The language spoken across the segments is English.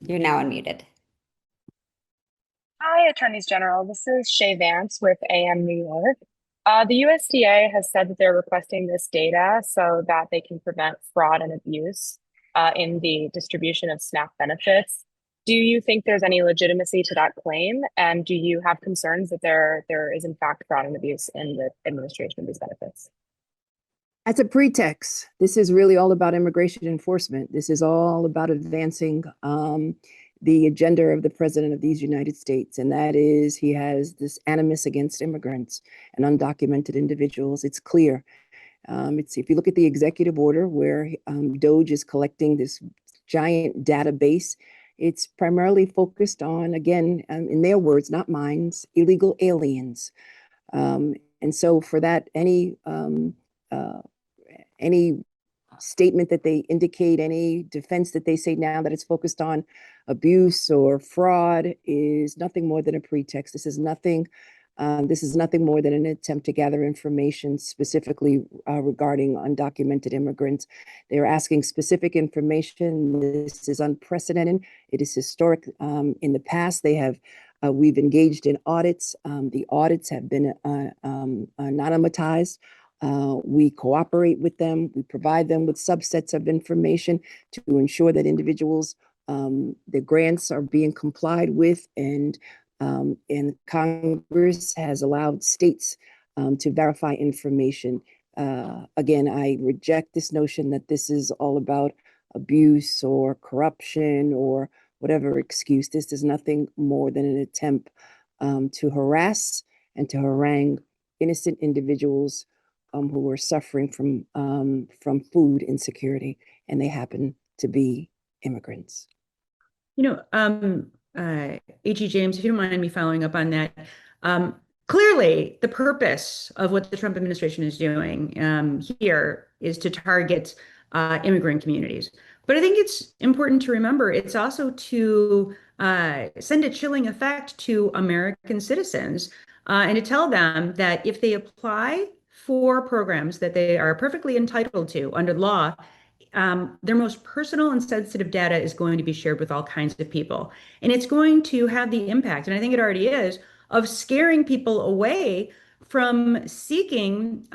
You're now unmuted. Hi, Attorneys General. This is Shay Vance with AM New York. The USDA has said that they're requesting this data so that they can prevent fraud and abuse in the distribution of SNAP benefits. Do you think there's any legitimacy to that claim? And do you have concerns that there is in fact fraud and abuse in the administration of these benefits? That's a pretext. This is really all about immigration enforcement. This is all about advancing the agenda of the president of these United States. And that is, he has this animus against immigrants and undocumented individuals. It's clear. If you look at the executive order where DOGE is collecting this giant database, it's primarily focused on, again, in their words, not mine, illegal aliens. And so for that, any statement that they indicate, any defense that they say now that it's focused on abuse or fraud is nothing more than a pretext. This is nothing more than an attempt to gather information specifically regarding undocumented immigrants. They're asking specific information. This is unprecedented. It is historic. In the past, we've engaged in audits. The audits have been anonymized. We cooperate with them. We provide them with subsets of information to ensure that individuals, the grants are being complied with, and Congress has allowed states to verify information. Again, I reject this notion that this is all about abuse or corruption or whatever excuse. This is nothing more than an attempt to harass and to harangue innocent individuals who are suffering from food insecurity, and they happen to be immigrants. H.E. James, if you don't mind me following up on that, clearly the purpose of what the Trump administration is doing here is to target immigrant communities. But I think it's important to remember it's also to send a chilling effect to American citizens and to tell them that if they apply for programs that they are perfectly entitled to under law, their most personal and sensitive data is going to be shared with all kinds of people. And it's going to have the impact, and I think it already is, of scaring people away from seeking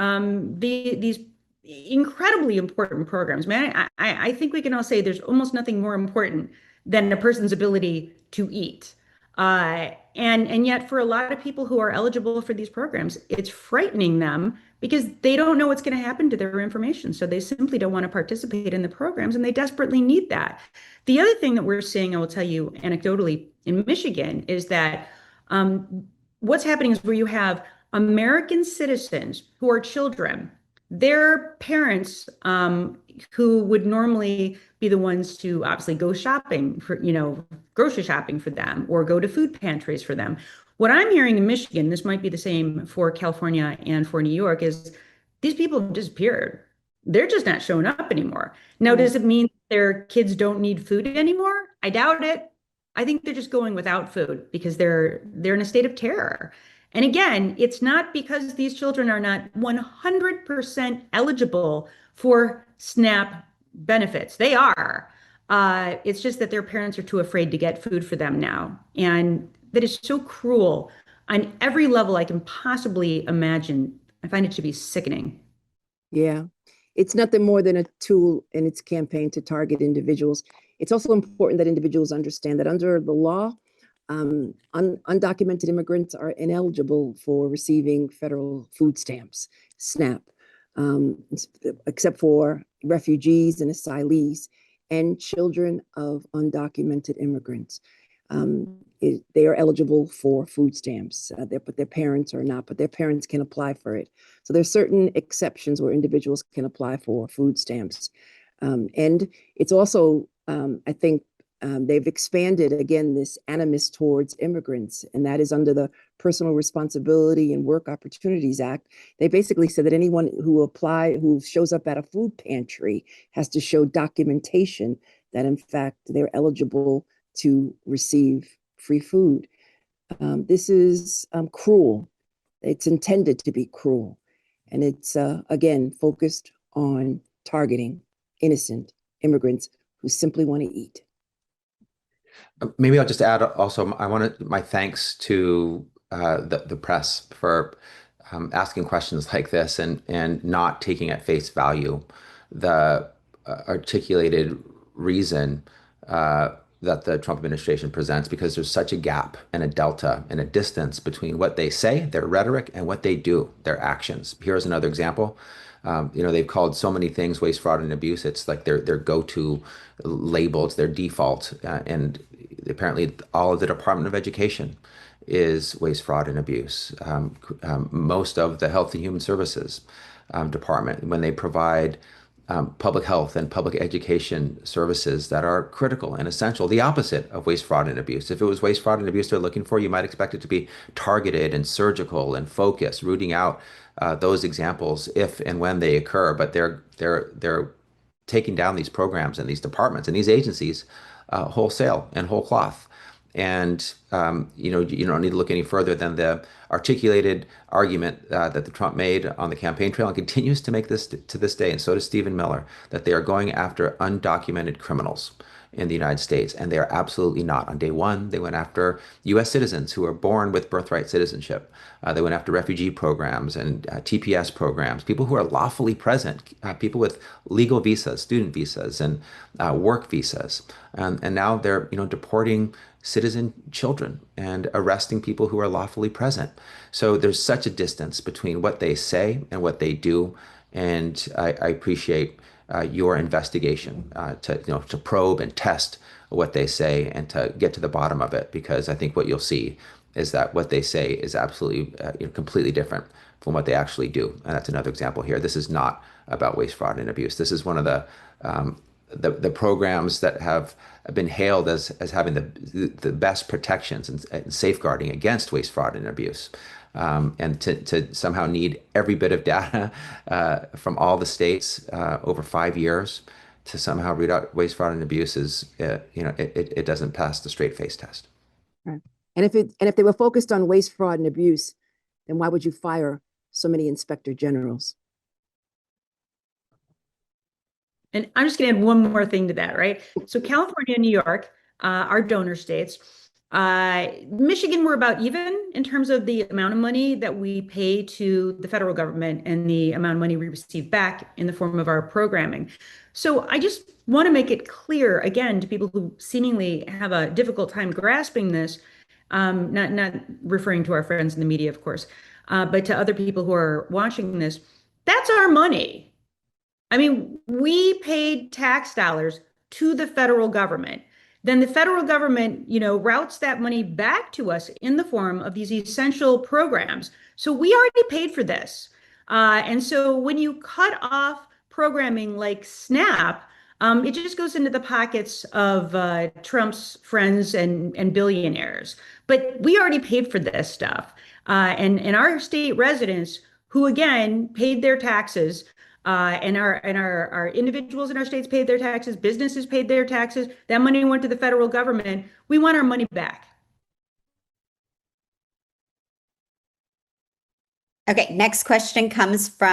these incredibly important programs. Man, I think we can all say there's almost nothing more important than a person's ability to eat. And yet for a lot of people who are eligible for these programs, it's frightening them because they don't know what's going to happen to their information. So they simply don't want to participate in the programs, and they desperately need that. The other thing that we're seeing, I will tell you anecdotally in Michigan, is that what's happening is where you have American citizens who are children, their parents who would normally be the ones to obviously go shopping for, grocery shopping for them or go to food pantries for them. What I'm hearing in Michigan, this might be the same for California and for New York, is these people have disappeared. They're just not showing up anymore. Now, does it mean their kids don't need food anymore? I doubt it. I think they're just going without food because they're in a state of terror. And again, it's not because these children are not 100% eligible for SNAP benefits. They are. It's just that their parents are too afraid to get food for them now. And that is so cruel on every level I can possibly imagine. I find it to be sickening. Yeah, it's nothing more than a tool in its campaign to target individuals. It's also important that individuals understand that under the law, undocumented immigrants are ineligible for receiving federal food stamps, SNAP, except for refugees and asylees and children of undocumented immigrants. They are eligible for food stamps, but their parents are not, but their parents can apply for it. So there's certain exceptions where individuals can apply for food stamps. And it's also, I think, they've expanded, again, this animus towards immigrants, and that is under the Personal Responsibility and Work Opportunities Act. They basically said that anyone who shows up at a food pantry has to show documentation that, in fact, they're eligible to receive free food. This is cruel. It's intended to be cruel. And it's, again, focused on targeting innocent immigrants who simply want to eat. Maybe I'll just add also, I want my thanks to the press for asking questions like this and not taking at face value the articulated reason that the Trump administration presents, because there's such a gap and a delta and a distance between what they say, their rhetoric, and what they do, their actions. Here's another example. They've called so many things waste, fraud, and abuse. It's like their go-to label. It's their default. And apparently, all of the Department of Education is waste, fraud, and abuse. Most of the Health and Human Services Department, when they provide public health and public education services that are critical and essential, the opposite of waste, fraud, and abuse. If it was waste, fraud, and abuse they're looking for, you might expect it to be targeted and surgical and focused, rooting out those examples if and when they occur. But they're taking down these programs and these departments and these agencies wholesale and whole cloth. And you don't need to look any further than the articulated argument that the Trump made on the campaign trail and continues to make this to this day, and so does Stephen Miller, that they are going after undocumented criminals in the United States, and they are absolutely not. On day one, they went after U.S. citizens who are born with birthright citizenship. They went after refugee programs and TPS programs, people who are lawfully present, people with legal visas, student visas, and work visas. And now they're deporting citizen children and arresting people who are lawfully present. So there's such a distance between what they say and what they do. And I appreciate your investigation to probe and test what they say and to get to the bottom of it, because I think what you'll see is that what they say is absolutely completely different from what they actually do. And that's another example here. This is not about waste, fraud, and abuse. This is one of the programs that have been hailed as having the best protections and safeguarding against waste, fraud, and abuse. And to somehow need every bit of data from all the states over 5 years to somehow root out waste, fraud, and abuse is, it doesn't pass the straight face test. Right. And if they were focused on waste, fraud, and abuse, then why would you fire so many inspector generals? And I'm just going to add one more thing to that, right? So California and New York are donor states. Michigan, we're about even in terms of the amount of money that we pay to the federal government and the amount of money we receive back in the form of our programming. So I just want to make it clear again to people who seemingly have a difficult time grasping this, not referring to our friends in the media, of course, but to other people who are watching this, that's our money. I mean, we paid tax dollars to the federal government. Then the federal government, routes that money back to us in the form of these essential programs. So we already paid for this. And so when you cut off programming like SNAP, it just goes into the pockets of Trump's friends and billionaires. But we already paid for this stuff. And our state residents, who again paid their taxes, and our individuals in our states paid their taxes, businesses paid their taxes, that money went to the federal government. We want our money back. Okay, next question comes from